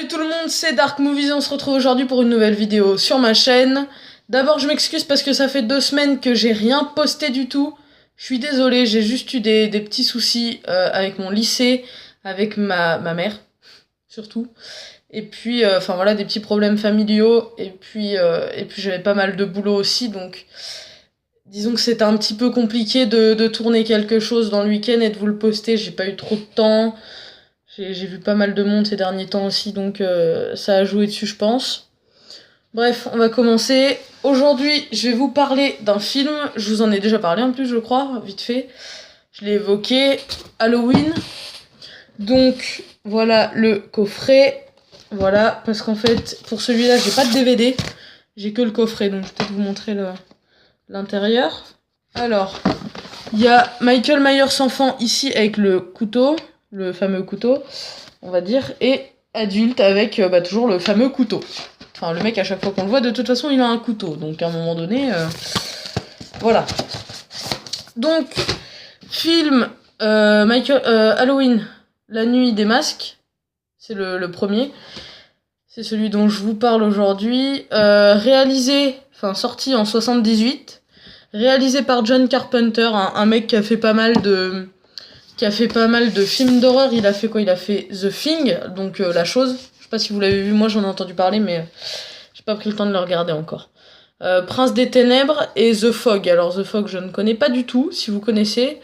Salut tout le monde, c'est Dark Movies et on se retrouve aujourd'hui pour une nouvelle vidéo sur ma chaîne. D'abord je m'excuse parce que ça fait 2 semaines que j'ai rien posté du tout. Je suis désolée, j'ai juste eu des petits soucis avec mon lycée, avec ma mère, surtout. Et puis, enfin voilà, des petits problèmes familiaux. Et puis j'avais pas mal de boulot aussi, donc disons que c'était un petit peu compliqué de tourner quelque chose dans le week-end et de vous le poster. J'ai pas eu trop de temps. J'ai vu pas mal de monde ces derniers temps aussi, donc ça a joué dessus, je pense. Bref, on va commencer. Aujourd'hui, je vais vous parler d'un film. Je vous en ai déjà parlé en plus, je crois, vite fait. Je l'ai évoqué. Halloween. Donc, voilà le coffret. Voilà, parce qu'en fait, pour celui-là, j'ai pas de DVD. J'ai que le coffret, donc je vais peut-être vous montrer l'intérieur. Alors, il y a Michael Myers enfant ici avec le couteau. Le fameux couteau, on va dire, et adulte avec toujours le fameux couteau. Enfin, le mec, à chaque fois qu'on le voit, de toute façon, il a un couteau. Donc, à un moment donné, voilà. Donc, film Halloween, la nuit des masques. C'est le premier. C'est celui dont je vous parle aujourd'hui. Sorti en 78. Réalisé par John Carpenter, un mec qui a fait pas mal de films d'horreur. Il a fait quoi? Il a fait The Thing, donc La Chose. Je sais pas si vous l'avez vu, moi j'en ai entendu parler, mais j'ai pas pris le temps de le regarder encore. Prince des Ténèbres et The Fog. Alors The Fog, je ne connais pas du tout. Si vous connaissez,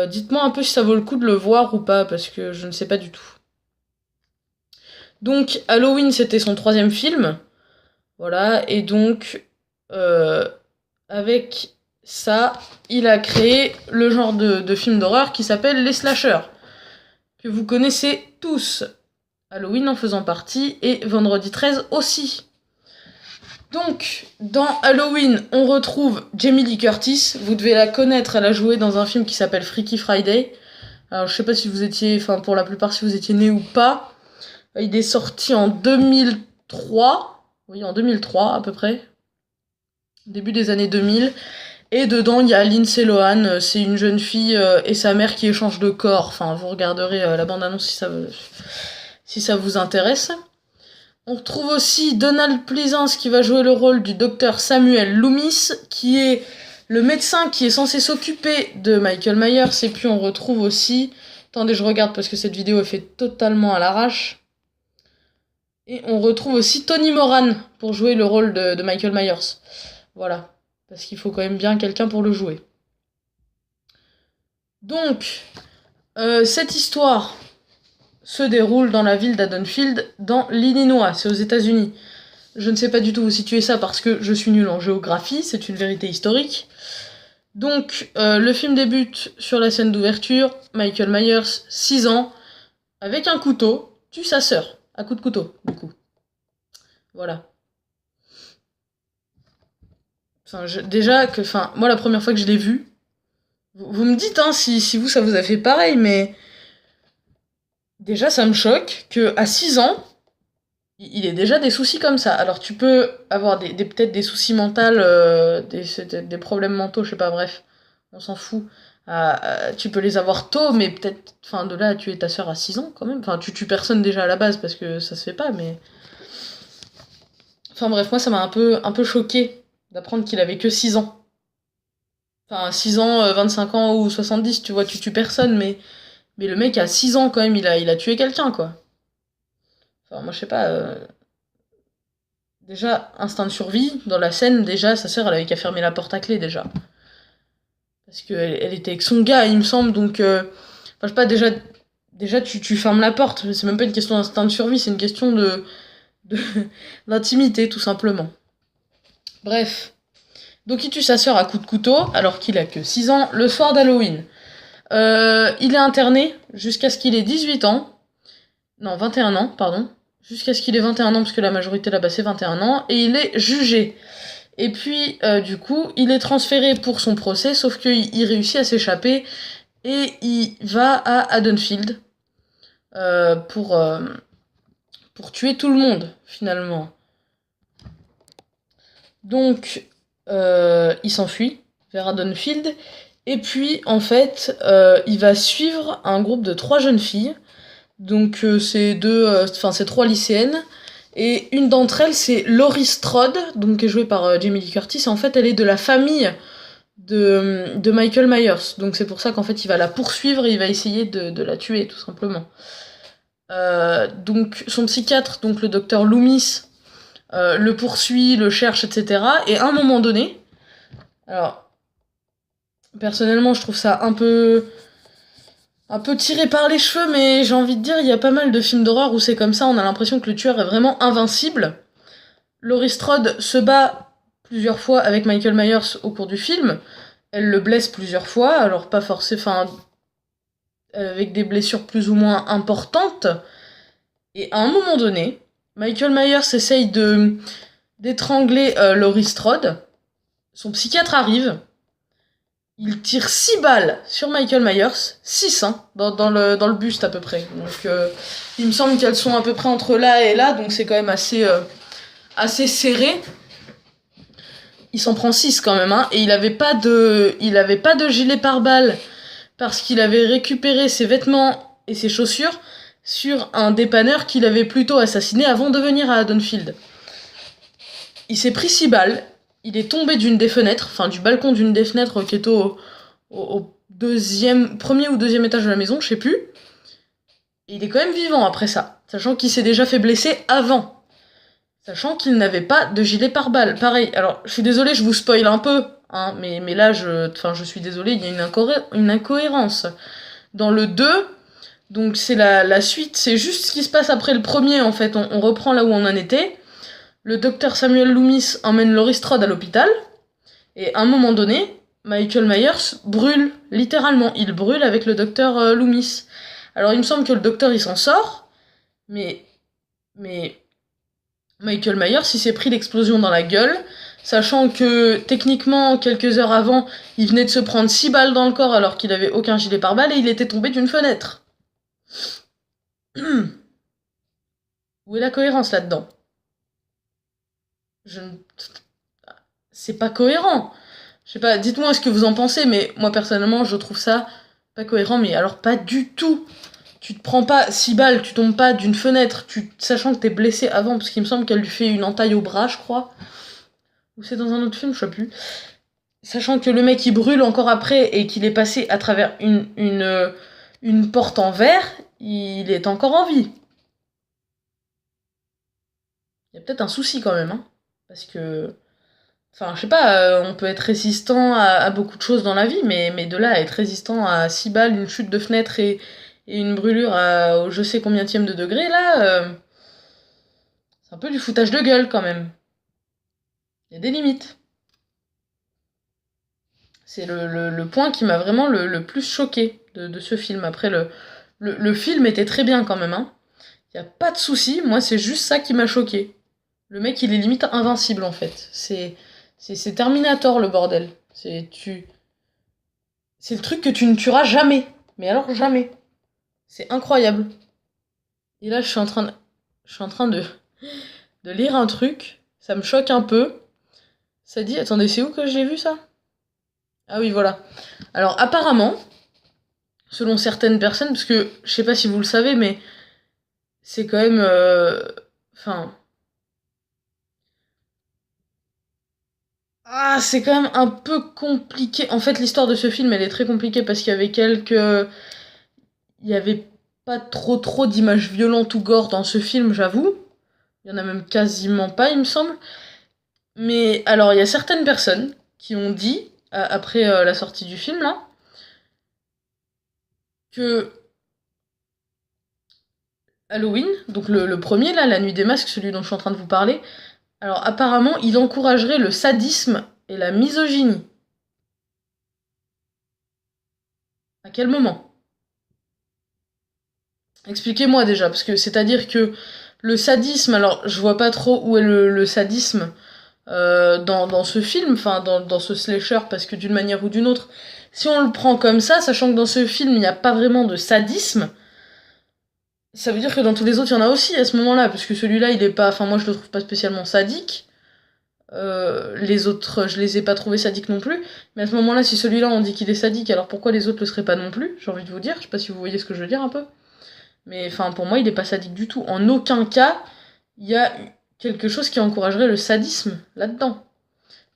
dites-moi un peu si ça vaut le coup de le voir ou pas, parce que je ne sais pas du tout. Donc Halloween, c'était son 3e film. Voilà, et donc avec ça, il a créé le genre de film d'horreur qui s'appelle les slashers, que vous connaissez tous. Halloween en faisant partie, et Vendredi 13 aussi. Donc, dans Halloween, on retrouve Jamie Lee Curtis. Vous devez la connaître, elle a joué dans un film qui s'appelle Freaky Friday. Alors, je sais pas si vous étiez, enfin pour la plupart, si vous étiez né ou pas. Il est sorti en 2003. Oui, en 2003 à peu près. Début des années 2000. Et dedans, il y a Lindsay Lohan, c'est une jeune fille et sa mère qui échangent de corps. Enfin, vous regarderez la bande-annonce si ça vous intéresse. On retrouve aussi Donald Pleasence qui va jouer le rôle du docteur Samuel Loomis, qui est le médecin qui est censé s'occuper de Michael Myers. Et puis on retrouve aussi... Attendez, je regarde parce que cette vidéo est faite totalement à l'arrache. Et on retrouve aussi Tony Moran pour jouer le rôle de Michael Myers. Voilà. Parce qu'il faut quand même bien quelqu'un pour le jouer. Donc, cette histoire se déroule dans la ville d'Haddonfield, dans l'Illinois, c'est aux États-Unis. Je ne sais pas du tout où situer ça parce que je suis nulle en géographie, c'est une vérité historique. Donc, le film débute sur la scène d'ouverture, Michael Myers, 6 ans, avec un couteau, tue sa sœur, à coup de couteau, du coup. Voilà. Moi la première fois que je l'ai vu, vous me dites si vous ça vous a fait pareil, mais déjà ça me choque que à 6 ans, il ait déjà des soucis comme ça. Alors tu peux avoir peut-être des soucis mentaux, des problèmes mentaux, je sais pas, bref, on s'en fout. Tu peux les avoir tôt, mais peut-être, de là à tuer ta soeur à 6 ans quand même. Enfin, tu tues personne déjà à la base parce que ça se fait pas, mais... Enfin bref, moi ça m'a un peu choqué d'apprendre qu'il avait que 6 ans. Enfin, 6 ans, 25 ans ou 70, tu vois, tu tues personne, mais le mec à 6 ans quand même, il a tué quelqu'un, quoi. Enfin, moi je sais pas... Déjà, instinct de survie, dans la scène, déjà, sa sœur, elle avait qu'à fermer la porte à clé, déjà. Parce qu'elle était avec son gars, il me semble, donc... Enfin, je sais pas, déjà tu fermes la porte, c'est même pas une question d'instinct de survie, c'est une question d'intimité, tout simplement. Bref. Donc il tue sa sœur à coups de couteau, alors qu'il a que 6 ans, le soir d'Halloween. Il est interné jusqu'à ce qu'il ait 18 ans. Non, 21 ans, pardon. Jusqu'à ce qu'il ait 21 ans, parce que la majorité là-bas c'est 21 ans. Et il est jugé. Et puis, du coup, il est transféré pour son procès, sauf qu'il réussit à s'échapper. Et il va à Haddonfield pour tuer tout le monde, finalement. Donc... il s'enfuit vers Haddonfield et puis en fait il va suivre un groupe de 3 jeunes filles Donc c'est 3 lycéennes. Et une d'entre elles, c'est Laurie Strode, donc qui est jouée par Jamie Lee Curtis. Et en fait, elle est de la famille de Michael Myers. Donc c'est pour ça qu'en fait, il va la poursuivre et il va essayer de la tuer, tout simplement. Donc son psychiatre, donc le docteur Loomis, le poursuit, le cherche, etc. Et à un moment donné, alors personnellement, je trouve ça un peu tiré par les cheveux, mais j'ai envie de dire, il y a pas mal de films d'horreur où c'est comme ça, on a l'impression que le tueur est vraiment invincible. Laurie Strode se bat plusieurs fois avec Michael Myers au cours du film. Elle le blesse plusieurs fois, alors pas forcément, avec des blessures plus ou moins importantes. Et à un moment donné, Michael Myers essaye d'étrangler Laurie Strode. Son psychiatre arrive. Il tire 6 balles sur Michael Myers, 6 hein, dans le buste à peu près. Donc il me semble qu'elles sont à peu près entre là et là, donc c'est quand même assez serré. Il s'en prend 6 quand même, hein, et il avait pas de gilet pare-balles parce qu'il avait récupéré ses vêtements et ses chaussures sur un dépanneur qu'il avait plutôt assassiné avant de venir à Haddonfield. Il s'est pris 6 balles. Il est tombé d'une des fenêtres, enfin du balcon d'une des fenêtres qui est au premier ou deuxième étage de la maison, je sais plus. Et il est quand même vivant après ça, sachant qu'il s'est déjà fait blesser avant. Sachant qu'il n'avait pas de gilet pare-balles. Pareil, alors je suis désolée, je vous spoil un peu, hein, mais là, je suis désolée, il y a une incohérence. Dans le 2, donc c'est la suite, c'est juste ce qui se passe après le premier en fait, on reprend là où on en était. Le docteur Samuel Loomis emmène Laurie Strode à l'hôpital, et à un moment donné, Michael Myers brûle, littéralement, il brûle avec le docteur Loomis. Alors il me semble que le docteur il s'en sort, mais Michael Myers il s'est pris l'explosion dans la gueule, sachant que techniquement, quelques heures avant, il venait de se prendre 6 balles dans le corps alors qu'il avait aucun gilet pare-balles et il était tombé d'une fenêtre. Où est la cohérence là-dedans ? C'est pas cohérent. Je sais pas, dites-moi ce que vous en pensez, mais moi personnellement, je trouve ça pas cohérent, mais alors pas du tout. Tu te prends pas 6 balles, tu tombes pas d'une fenêtre, sachant que t'es blessé avant, parce qu'il me semble qu'elle lui fait une entaille au bras, je crois. Ou c'est dans un autre film, je sais plus. Sachant que le mec il brûle encore après et qu'il est passé à travers une porte en verre, il est encore en vie. Il y a peut-être un souci quand même, hein. Parce que... Enfin, je sais pas, on peut être résistant à beaucoup de choses dans la vie, mais de là à être résistant à 6 balles, une chute de fenêtre et une brûlure au je sais combienième de degré, là, c'est un peu du foutage de gueule quand même. Il y a des limites. C'est le point qui m'a vraiment le plus choqué de ce film. Après, le film était très bien quand même, hein. Il y a pas de souci, moi c'est juste ça qui m'a choqué. Le mec, il est limite invincible en fait. C'est Terminator le bordel. C'est le truc que tu ne tueras jamais. Mais alors jamais. C'est incroyable. Et là, je suis en train de lire un truc. Ça me choque un peu. Ça dit, attendez, c'est où que j'ai vu ça ? Ah oui, voilà. Alors apparemment, selon certaines personnes, parce que je sais pas si vous le savez, mais c'est quand même... Enfin... Ah, c'est quand même un peu compliqué. En fait, l'histoire de ce film, elle est très compliquée parce qu'il y avait Il y avait pas trop d'images violentes ou gore dans ce film, j'avoue. Il y en a même quasiment pas, il me semble. Mais alors, il y a certaines personnes qui ont dit, après la sortie du film, là, que Halloween, donc le premier, là, La Nuit des Masques, celui dont je suis en train de vous parler, alors apparemment, il encouragerait le sadisme et la misogynie. À quel moment ? Expliquez-moi déjà, parce que c'est-à-dire que le sadisme, alors je vois pas trop où est le sadisme dans ce film, enfin dans ce slasher, parce que d'une manière ou d'une autre, si on le prend comme ça, sachant que dans ce film il n'y a pas vraiment de sadisme, ça veut dire que dans tous les autres il y en a aussi à ce moment-là, parce que celui-là il est pas, enfin moi je le trouve pas spécialement sadique, les autres je les ai pas trouvés sadiques non plus, mais à ce moment-là si celui-là on dit qu'il est sadique, alors pourquoi les autres le seraient pas non plus, j'ai envie de vous dire, je sais pas si vous voyez ce que je veux dire un peu. Mais enfin, pour moi, il est pas sadique du tout. En aucun cas, il y a quelque chose qui encouragerait le sadisme là-dedans.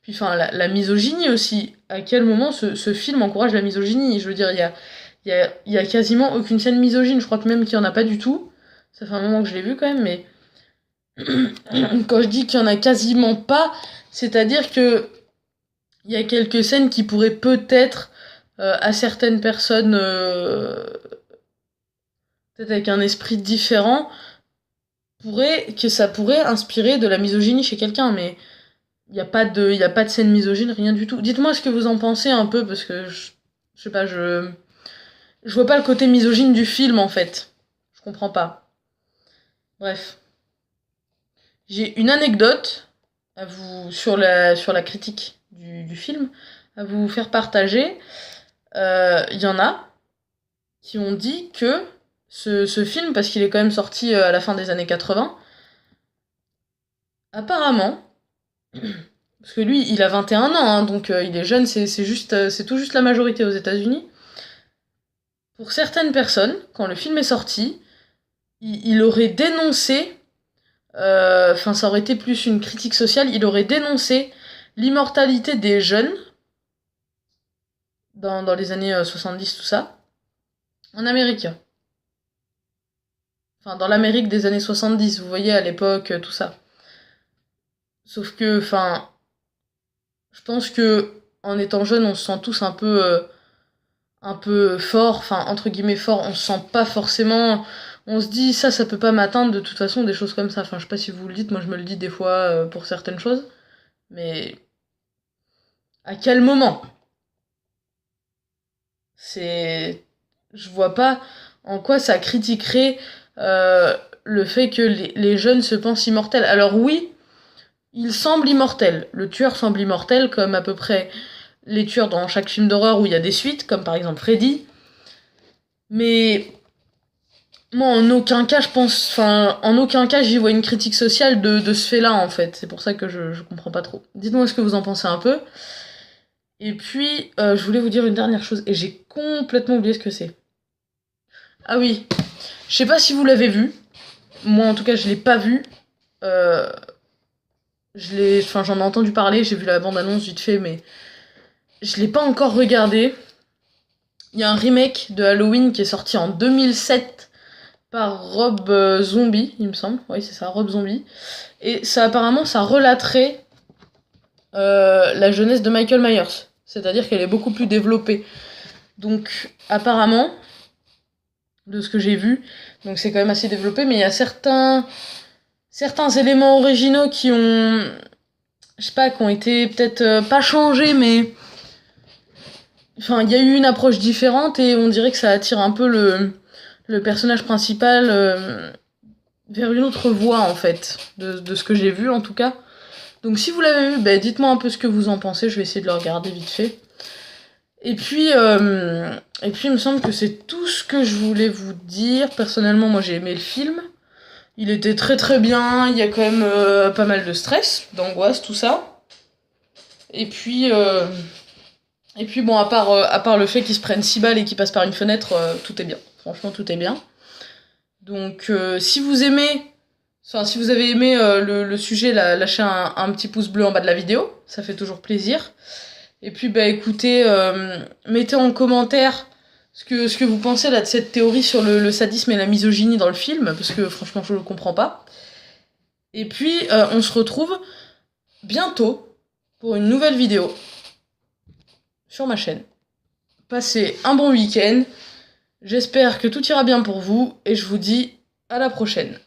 Puis enfin, la misogynie aussi. À quel moment ce film encourage la misogynie? Je veux dire, il y a quasiment aucune scène misogyne. Je crois que même qu'il n'y en a pas du tout. Ça fait un moment que je l'ai vu quand même, mais quand je dis qu'il y en a quasiment pas, c'est-à-dire que il y a quelques scènes qui pourraient peut-être, à certaines personnes, peut-être avec un esprit différent, que ça pourrait inspirer de la misogynie chez quelqu'un, mais il y a pas de scène misogyne, rien du tout. Dites-moi ce que vous en pensez un peu, parce que je sais pas, je vois pas le côté misogyne du film en fait. Je comprends pas. Bref. J'ai une anecdote à vous sur la critique du film à vous faire partager. Il y en a qui ont dit que ce film, parce qu'il est quand même sorti à la fin des années 80, apparemment, parce que lui, il a 21 ans, hein, donc il est jeune, c'est tout juste la majorité aux États-Unis. Pour certaines personnes, quand le film est sorti, il aurait dénoncé, enfin ça aurait été plus une critique sociale, il aurait dénoncé l'immortalité des jeunes dans les années 70, tout ça, en Amérique. Enfin, dans l'Amérique des années 70, vous voyez, à l'époque, tout ça. Sauf que, enfin, je pense que en étant jeune, on se sent tous un peu fort, enfin, entre guillemets fort, on se sent pas forcément. On se dit, ça peut pas m'atteindre de toute façon, des choses comme ça. Enfin, je sais pas si vous le dites, moi je me le dis des fois pour certaines choses. Mais à quel moment? C'est. Je vois pas en quoi ça critiquerait le fait que les jeunes se pensent immortels. Alors oui, il semble immortel. Le tueur semble immortel, comme à peu près les tueurs dans chaque film d'horreur où il y a des suites, comme par exemple Freddy. Mais moi, en aucun cas, je pense. Enfin, en aucun cas, j'y vois une critique sociale de ce fait-là, en fait. C'est pour ça que je comprends pas trop. Dites-moi ce que vous en pensez un peu. Et puis, je voulais vous dire une dernière chose, et j'ai complètement oublié ce que c'est. Ah oui, je sais pas si vous l'avez vu. Moi, en tout cas, je l'ai pas vu. Euh, enfin, j'en ai entendu parler, j'ai vu la bande-annonce vite fait, mais je l'ai pas encore regardé. Il y a un remake de Halloween qui est sorti en 2007 par Rob Zombie, il me semble. Oui, c'est ça, Rob Zombie. Et ça, apparemment, ça relaterait la jeunesse de Michael Myers. C'est-à-dire qu'elle est beaucoup plus développée. Donc, apparemment, de ce que j'ai vu, donc c'est quand même assez développé, mais il y a certains éléments originaux qui ont, je sais pas, qui ont été peut-être pas changés, mais enfin, il y a eu une approche différente et on dirait que ça attire un peu le personnage principal vers une autre voie, en fait, de ce que j'ai vu, en tout cas. Donc si vous l'avez vu, bah, dites-moi un peu ce que vous en pensez, je vais essayer de le regarder vite fait. Et puis, il me semble que c'est tout ce que je voulais vous dire. Personnellement, moi j'ai aimé le film. Il était très très bien, il y a quand même pas mal de stress, d'angoisse, tout ça. Et puis, bon, à part le fait qu'ils se prennent 6 balles et qu'ils passent par une fenêtre, tout est bien. Franchement, tout est bien. Donc, si vous aimez, enfin, si vous avez aimé le sujet, lâchez un petit pouce bleu en bas de la vidéo, ça fait toujours plaisir. Et puis, bah écoutez, mettez en commentaire ce que vous pensez là de cette théorie sur le sadisme et la misogynie dans le film, parce que franchement, je ne le comprends pas. Et puis, on se retrouve bientôt pour une nouvelle vidéo sur ma chaîne. Passez un bon week-end. J'espère que tout ira bien pour vous et je vous dis à la prochaine.